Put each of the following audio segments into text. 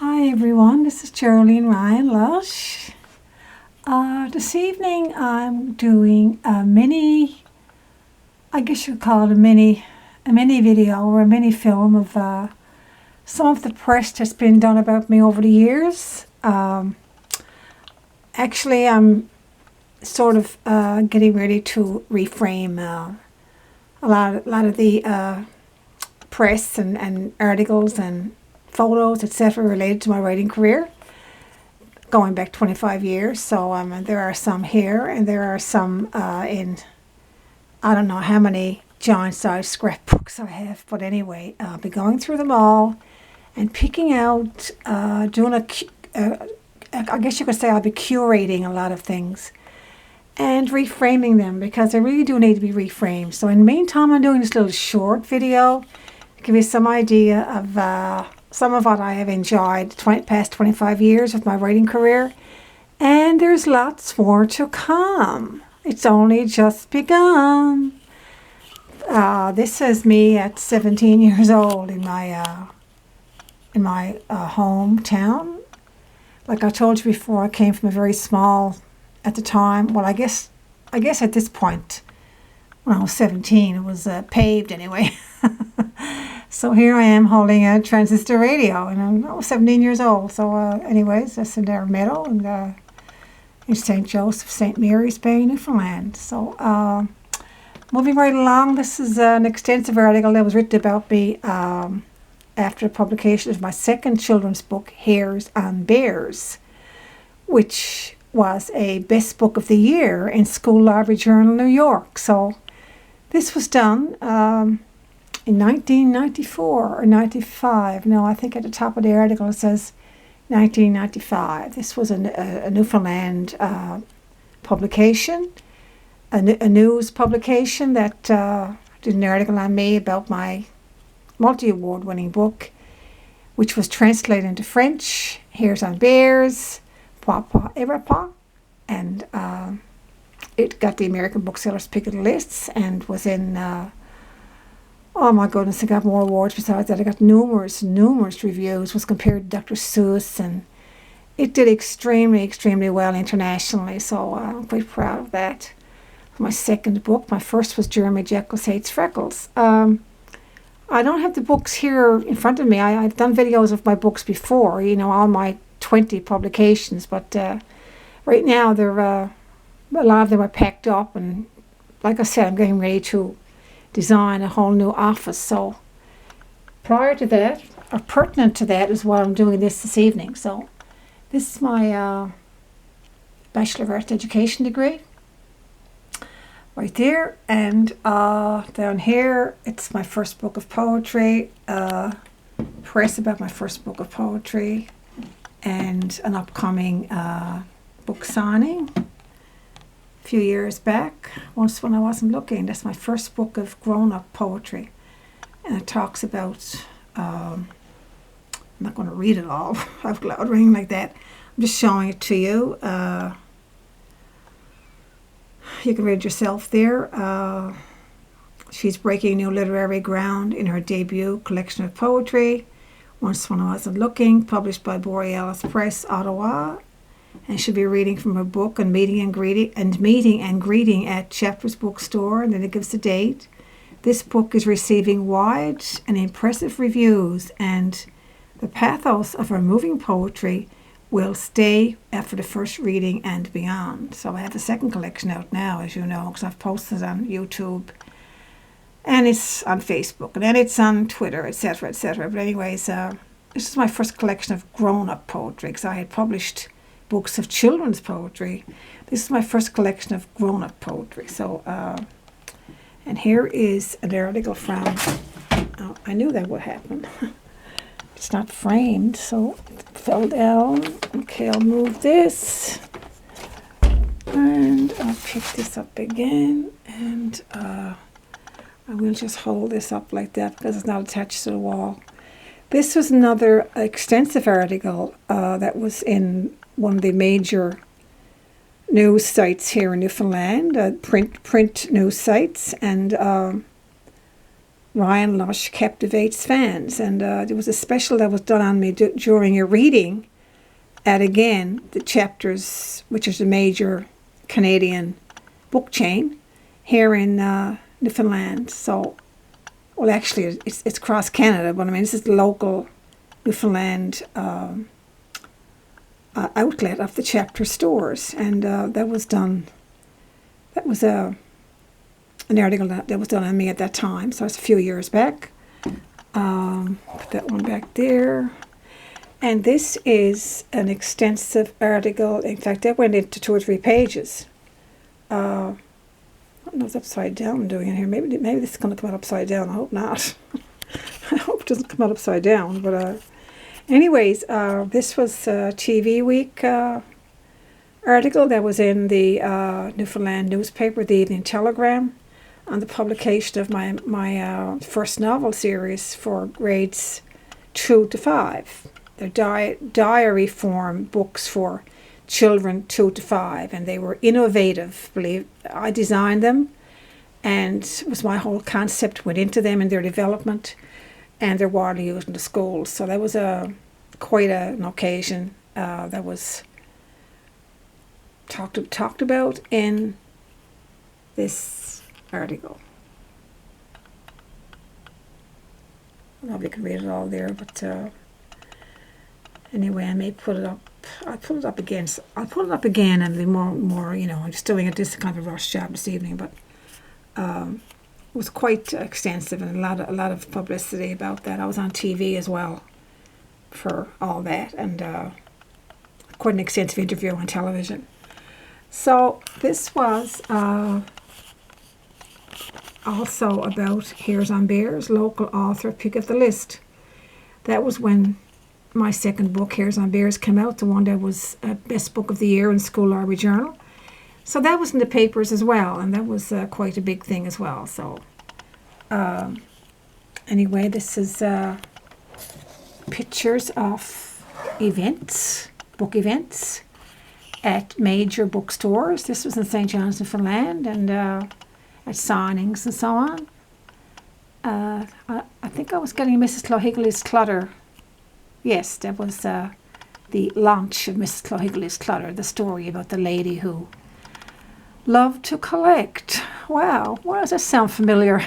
Hi everyone, this is Geraldine Ryan Lush. This evening I'm doing a mini, I guess you could call it a mini video or a mini film of some of the press that's been done about me over the years. Actually, I'm sort of getting ready to reframe a lot of the press and articles and photos, etc., related to my writing career, going back 25 years. So there are some here, and there are some in, I don't know how many giant-sized scrapbooks I have, but anyway, I'll be going through them all and picking out, doing I guess you could say I'll be curating a lot of things and reframing them because they really do need to be reframed. So in the meantime, I'm doing this little short video to give you some idea of some of what I have enjoyed the past 25 years of my writing career. And there's lots more to come. It's only just begun. This is me at 17 years old in my hometown. Like I told you before, I came from a very small, at the time, well, I guess at this point, when I was 17, it was paved anyway. So here I am holding a transistor radio, and I'm 17 years old. So anyways, that's in their meadow and in St. Joseph, St. Mary's Bay, Newfoundland. So moving right along, this is an extensive article that was written about me after the publication of my second children's book, Hares and Bears, which was a best book of the year in School Library Journal, New York. So this was done in 1994 or 95. No, I think at the top of the article it says 1995. This was a Newfoundland publication, a news publication that did an article on me about my multi-award winning book, which was translated into French, Hares and Bears, Papa Erapa, and it got the American Booksellers Pick of the Lists and was in oh my goodness, I got more awards besides that. I got numerous reviews, was compared to Dr. Seuss, and it did extremely well internationally, so I'm quite proud of that. My second book, my first was Jeremy Jekyll Hates Freckles. I don't have the books here in front of me. I've done videos of my books before, all my 20 publications, but right now they're a lot of them are packed up, and like I said, I'm getting ready to design a whole new office. So prior to that, or pertinent to that, is why I'm doing this evening. So this is my Bachelor of Arts Education degree right there, and down here it's my first book of poetry, press about my first book of poetry, and an upcoming book signing a few years back, once when I wasn't looking. That's my first book of grown-up poetry, and it talks about I'm not going to read it all out loud or anything like that. I'm just showing it to you. You can read it yourself there. She's breaking new literary ground in her debut collection of poetry, Once When I Wasn't Looking, published by Borealis Press, Ottawa. And she'll be reading from her book on meeting and greeting at Shepherd's Bookstore, and then it gives the date. This book is receiving wide and impressive reviews, and the pathos of her moving poetry will stay after the first reading and beyond. So I have the second collection out now, as you know, because I've posted on YouTube, and it's on Facebook, and then it's on Twitter, etc., etc. But anyways, this is my first collection of grown-up poetry, because I had published books of children's poetry. This is my first collection of grown-up poetry. So, and here is an article from, I knew that would happen. It's not framed, so it fell down. Okay, I'll move this, and I'll pick this up again, and I will just hold this up like that because it's not attached to the wall. This was another extensive article that was in one of the major news sites here in Newfoundland, print news sites, and Ryan Lush captivates fans. And there was a special that was done on me during a reading at, again, the Chapters, which is a major Canadian book chain here in Newfoundland. So, well, actually, it's across Canada, but I mean, this is the local Newfoundland outlet of the Chapter stores. And that was done, that was an article that was done on me at that time. So it's a few years back. Put that one back there. And this is an extensive article. In fact, that went into 2 or 3 pages. I don't know if it's upside down I'm doing it here. Maybe this is going to come out upside down. I hope not. I hope it doesn't come out upside down. But anyways, this was a TV Week article that was in the Newfoundland newspaper, the Evening Telegram, on the publication of my first novel series for grades 2 to 5. They're diary form books for children 2 to 5, and they were innovative. I designed them, and it was my whole concept went into them and their development, and they're widely used in the schools. So that was quite an occasion that was talked about in this article. Nobody can read it all there, but anyway, I may put it up. I'll pull it up again. I'll pull it up again and be more. I'm just doing this kind of rush job this evening, but it was quite extensive and a lot of publicity about that. I was on TV as well for all that, and quite an extensive interview on television. So this was also about Here's on Bears, local author pick of the list. That was when my second book, Here's on Bears, came out, the one that was best book of the year in School Library Journal. So that was in the papers as well, and that was quite a big thing as well. So anyway, this is pictures of events, book events at major bookstores. This was in St. John's, Newfoundland, and at signings and so on. I think I was getting Mrs. Clohigley's Clutter. Yes, that was the launch of Mrs. Clohigley's Clutter, the story about the lady who loved to collect. Wow, why does that sound familiar?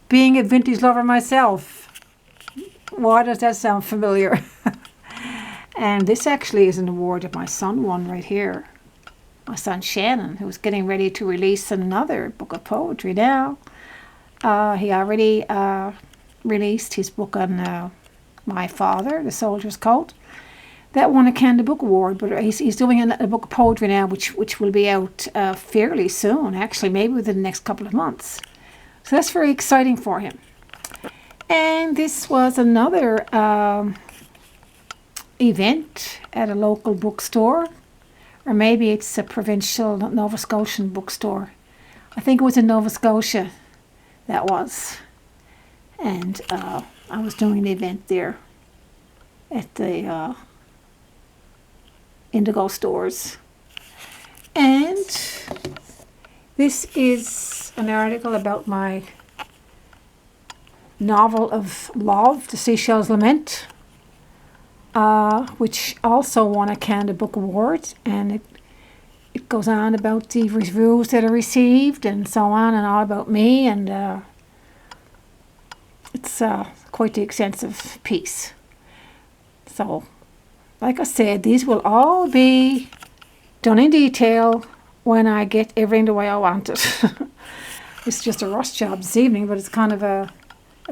Being a vintage lover myself, why does that sound familiar? And this actually is an award that my son won right here. My son Shannon, who's getting ready to release another book of poetry now. He already released his book on my father, The Soldier's Coat. That won a Canada Book Award, but he's doing a book of poetry now, which will be out fairly soon, actually, maybe within the next couple of months. So that's very exciting for him. And this was another event at a local bookstore, or maybe it's a provincial Nova Scotian bookstore. I think it was in Nova Scotia, that was. And I was doing an event there at the Indigo stores. And this is an article about my novel of love, The Seashell's Lament, which also won a Canada Book Award, and it goes on about the reviews that are received and so on, and all about me, and it's quite the extensive piece. So, like I said, these will all be done in detail when I get everything the way I want it. It's just a rush job this evening, but it's kind of a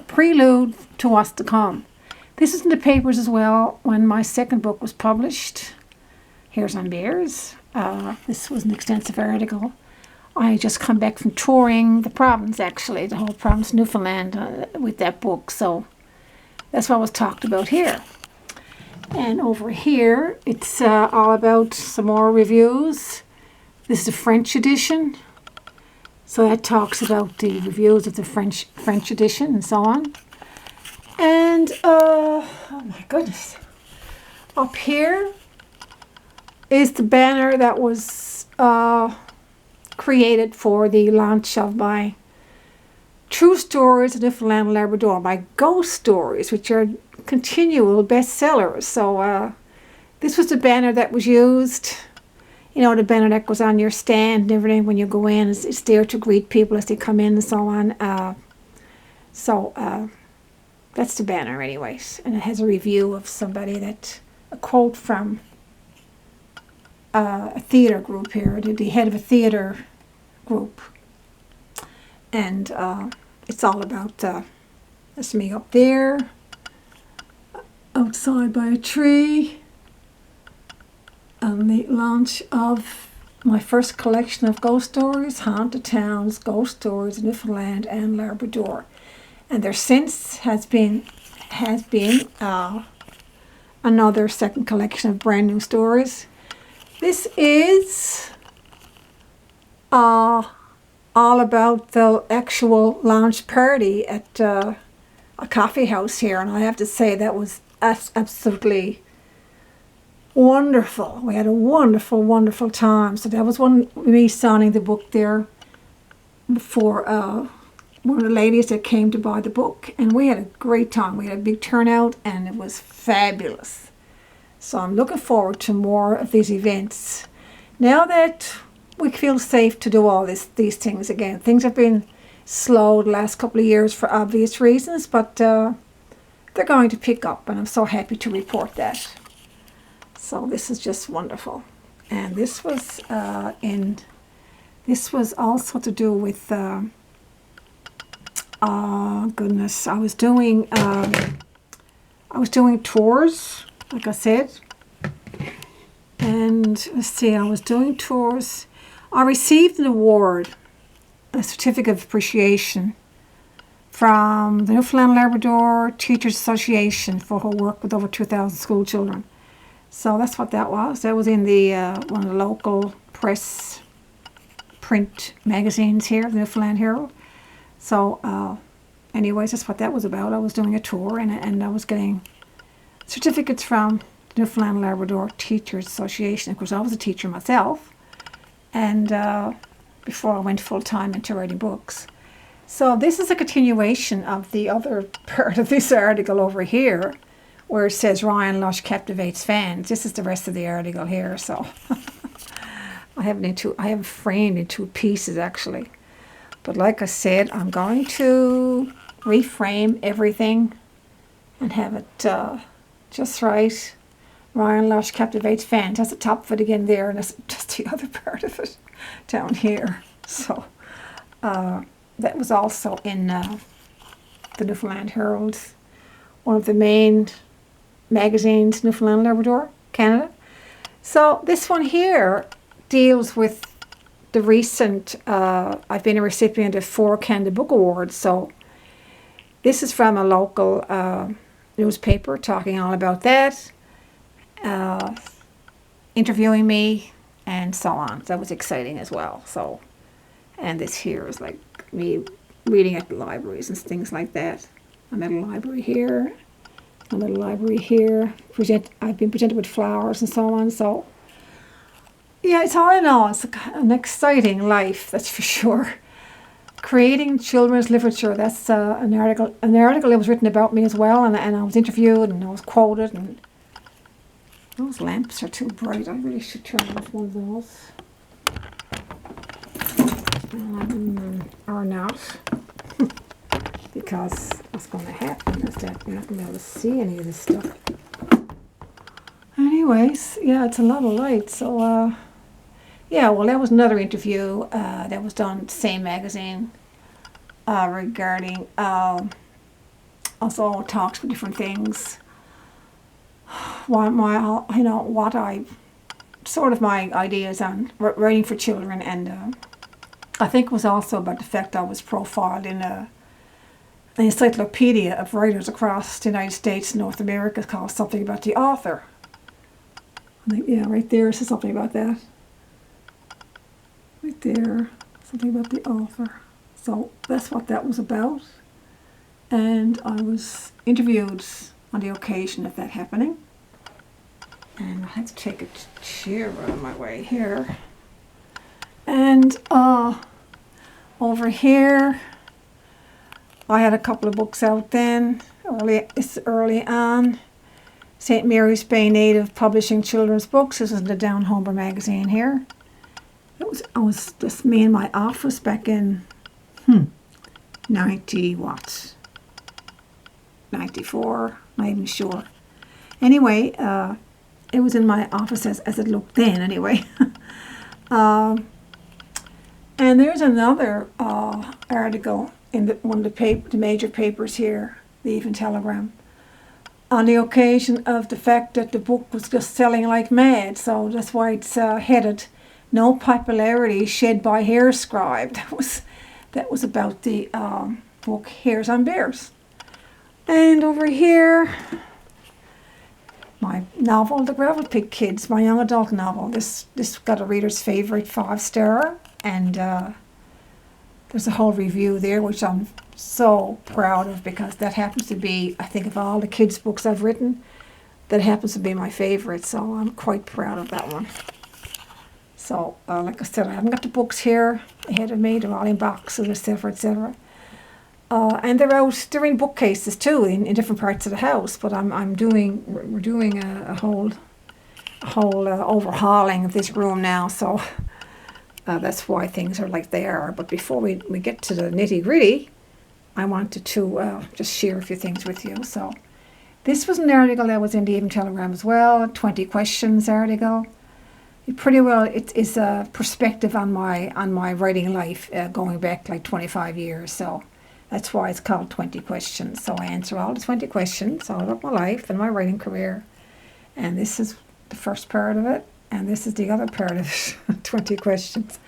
prelude to what's to come. This is in the papers as well when my second book was published, Here's on Bears. This was an extensive article. I just come back from touring the province, actually, the whole province of Newfoundland with that book. So that's what was talked about here. And over here, it's all about some more reviews. This is the French edition. So that talks about the reviews of the French edition and so on. And, oh my goodness. Up here is the banner that was created for the launch of my True Stories of Newfoundland and Labrador, my ghost stories, which are continual bestsellers. So this was the banner that was used. You know, the banner that goes on your stand and everything when you go in. It's there to greet people as they come in and so on. That's the banner anyways. And it has a review of somebody a quote from a theatre group here, the head of a theatre group. And it's all about, that's me up there, outside by a tree. And the launch of my first collection of ghost stories, Haunted Towns, Ghost Stories in Newfoundland and Labrador. And there since has been another second collection of brand new stories. This is all about the actual launch party at a coffee house here. And I have to say that was absolutely wonderful. We had a wonderful, wonderful time. So that was me signing the book there for one of the ladies that came to buy the book. And we had a great time. We had a big turnout and it was fabulous. So I'm looking forward to more of these events. Now that we feel safe to do all these things again. Things have been slow the last couple of years for obvious reasons, but they're going to pick up and I'm so happy to report that. So this is just wonderful. And this was also to do with goodness, I was doing tours, like I said. And let's see, I was doing tours. I received an award, a certificate of appreciation from the Newfoundland Labrador Teachers Association for her work with over 2,000 school children. So that's what that was. That was in the one of the local press print magazines here, the Newfoundland Herald. So anyways, that's what that was about. I was doing a tour and I was getting certificates from the Newfoundland Labrador Teachers Association. Of course, I was a teacher myself. And before I went full-time into writing books. So this is a continuation of the other part of this article over here, where it says Ryan Lush captivates fans. This is the rest of the article here. So I have it framed in two pieces actually. But like I said, I'm going to reframe everything and have it just right. Ryan Lush captivates fans. That's the top of it again there, and that's just the other part of it down here. So that was also in the Newfoundland Herald, one of the main magazines, Newfoundland Labrador, Canada. So this one here deals with the recent, I've been a recipient of 4 Canada Book Awards. So this is from a local newspaper talking all about that. Interviewing me and so on. That was exciting as well. So, and this here is like me reading at the libraries and things like that. I'm at a library here. I'm at a library here. I've been presented with flowers and so on. So, yeah, it's all in all, it's an exciting life, that's for sure. Creating children's literature. That's an article that was written about me as well, and I was interviewed and I was quoted. And those lamps are too bright. I really should turn off one of those. Or not. Because what's going to happen is that you're not going to be able to see any of this stuff. Anyways, yeah, it's a lot of light. So, yeah, well, that was another interview that was done, same magazine, regarding also talks with different things. My ideas on writing for children, and I think it was also about the fact I was profiled in an encyclopedia of writers across the United States and North America called Something About the Author. I think, yeah, right there it says something about that. Right there, something about the author. So that's what that was about. And I was interviewed on the occasion of that happening. And I had to take a chair out of my way here. And over here, I had a couple of books out then, early on. St. Mary's Bay Native Publishing Children's Books. This is the Down Homer magazine here. I was just me in my office back in 90 what? 94, not even sure. Anyway, it was in my office as it looked then anyway. And there's another article in one of the major papers here, the Evening Telegram, on the occasion of the fact that the book was just selling like mad. So that's why it's headed "No Popularity Shed by Hair Scribe." That was about the book Hares on Bears. And over here, my novel, The Gravel Pig Kids, my young adult novel. This got a reader's favorite 5-star, and there's a whole review there, which I'm so proud of, because that happens to be, I think, of all the kids' books I've written, that happens to be my favorite. So I'm quite proud of that one. So, like I said, I haven't got the books here ahead of me. They're all in boxes, etc., etc. And they're in bookcases too, in different parts of the house. But we're doing a whole overhauling of this room now. So that's why things are like they are. But before we get to the nitty gritty, I wanted to just share a few things with you. So this was an article that was in the Evening Telegram as well, 20 questions article. It is a perspective on my writing life going back like 25 years. So that's why it's called 20 questions. So I answer all the 20 questions all about my life and my writing career. And this is the first part of it, and this is the other part of it, 20 questions.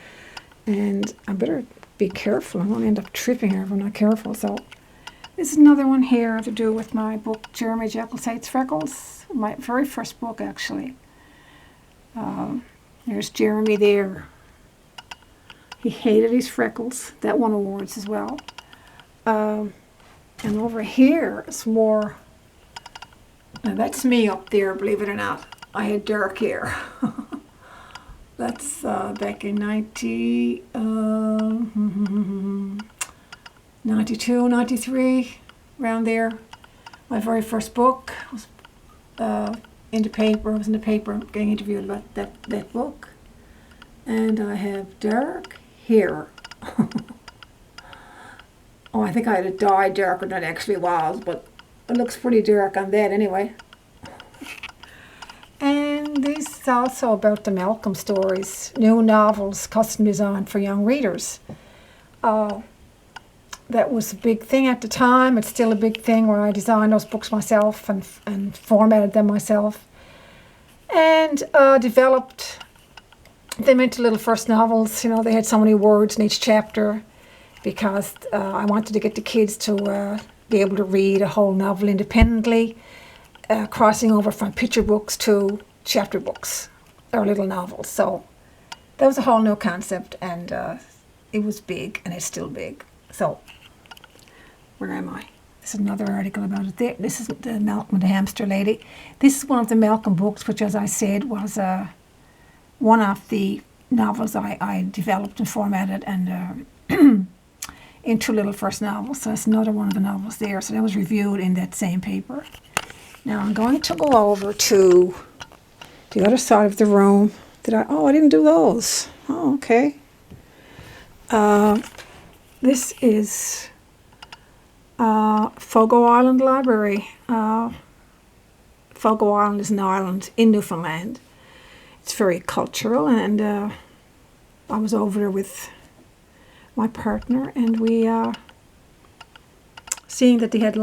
And I better be careful. I'm going to end up tripping here if I'm not careful. So this is another one here to do with my book, Jeremy Jekyll's Freckles, my very first book, actually. There's Jeremy there. He hated his freckles. That won awards as well. And over here is more. Now that's me up there, believe it or not. I had dark hair. That's back in 92, 93, around there. My very first book was in the paper. I was in the paper getting interviewed about that book. And I have dark hair. Oh, I think I had it dyed darker than it actually was, but it looks pretty dark on that anyway. And this is also about the Malcolm stories, new novels, custom designed for young readers. That was a big thing at the time. It's still a big thing, where I designed those books myself and formatted them myself. And developed them into little first novels. You know, they had so many words in each chapter, because I wanted to get the kids to be able to read a whole novel independently, crossing over from picture books to chapter books or little novels. So that was a whole new concept, and it was big, and it's still big. So where am I? This is another article about it there. This is the Malcolm the Hamster Lady. This is one of the Malcolm books, which, as I said, was one of the novels I developed and formatted and into little first novels. So that's another one of the novels there. So that was reviewed in that same paper. Now I'm going to go over to the other side of the room. I didn't do those. Oh, okay. This is Fogo Island Library. Fogo Island is an island in Newfoundland. It's very cultural, and I was over there with my partner, and we seeing that they had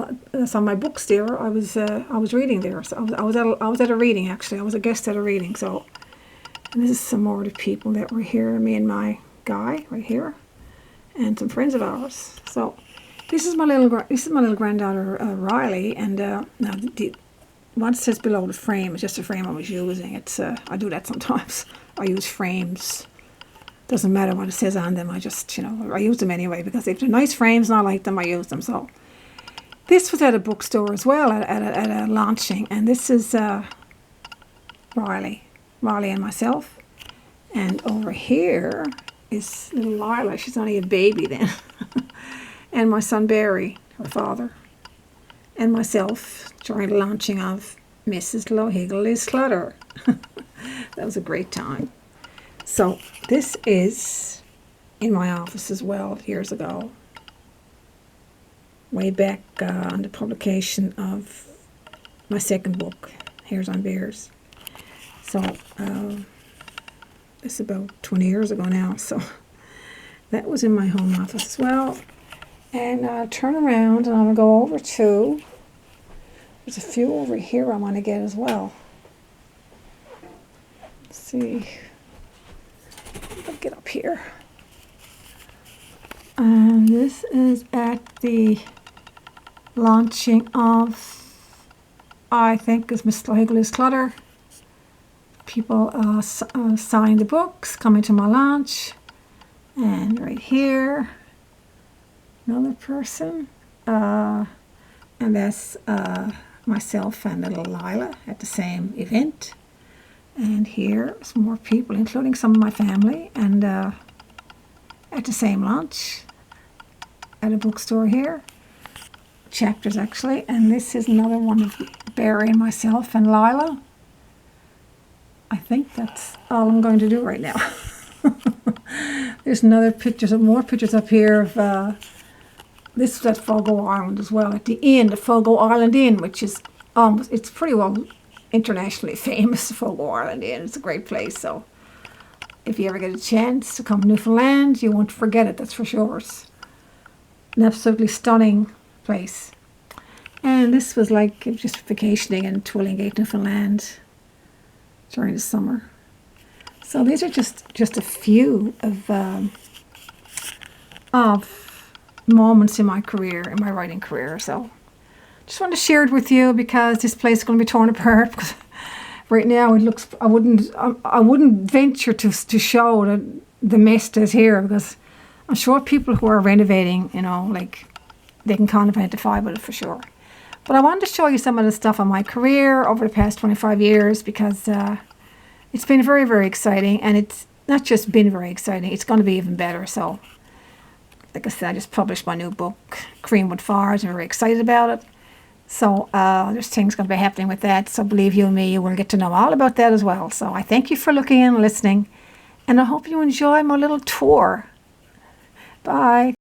some of my books there. I was reading there. So I was at a reading, actually. I was a guest at a reading. So, and this is some more of the people that were here. Me and my guy right here, and some friends of ours. So this is my little granddaughter Riley, and now what it says below the frame is just a frame I was using. It's I do that sometimes. I use frames. Doesn't matter what it says on them. I just, I use them anyway, because if they're nice frames and I like them, I use them. So this was at a bookstore as well, at a launching, and this is Riley and myself. And over here is little Lila. She's only a baby then. And my son Barry, her father, and myself during the launching of Mrs. Lohiggly's Clutter. That was a great time. So this is in my office as well years ago, way back on the publication of my second book, Hairs on Bears. So it's about 20 years ago now, so that was in my home office as well. And I'll turn around and I'll go over to, there's a few over here I want to get as well. Let's see, I'll get up here. And this is at the launching of, I think, is Miss Lohiggly's Clutter. People signed the books coming to my launch. And right here, another person. And that's myself and little Lila at the same event. And here's more people, including some of my family, and at the same launch at a bookstore here. Chapters, actually. And this is another one of Barry and myself and Lila. I think that's all I'm going to do right now. There's another pictures, more pictures up here of this is at Fogo Island as well, at the inn, the Fogo Island Inn, which is it's pretty well internationally famous, the Fogo Island Inn. It's a great place, so if you ever get a chance to come to Newfoundland, you won't forget it, that's for sure. It's an absolutely stunning place. And this was like just vacationing in Twillingate, Newfoundland during the summer. So these are just a few of moments in my career, in my writing career. So just wanted to share it with you because this place is going to be torn apart. Because right now it looks, I wouldn't venture to show the mess that's here, because I'm sure people who are renovating, you know, like, they can kind of identify with it for sure. But I wanted to show you some of the stuff on my career over the past 25 years because it's been very, very exciting. And it's not just been very exciting, it's going to be even better. So, like I said, I just published my new book, Creamwood Fires. I'm very excited about it. So there's things going to be happening with that. So believe you me, you will get to know all about that as well. So I thank you for looking and listening. And I hope you enjoy my little tour. Bye.